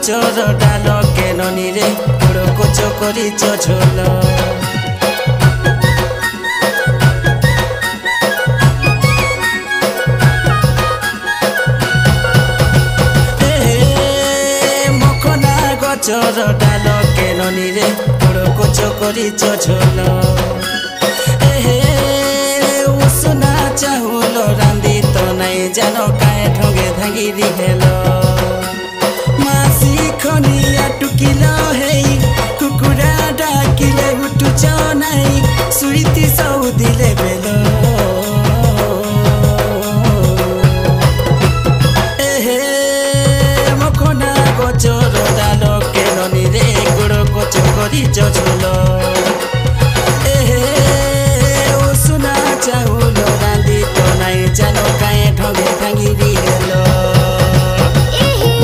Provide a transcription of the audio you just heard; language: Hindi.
गचर डाल केननी रे गोड़ कोच करिच झोल मखना गचर डाल केननी रे गोड़ कोच करिच झोल उसना चाहुल रांदी तो नहीं जानो काए ठोगे धांगी दिहेल मासी खनिया टुकिल है कुकुरा डाकिले उठुच नहीं सुईती सौदिले बेल मखना गचर डाल केननी रे गोड़ कोच करिच झोल।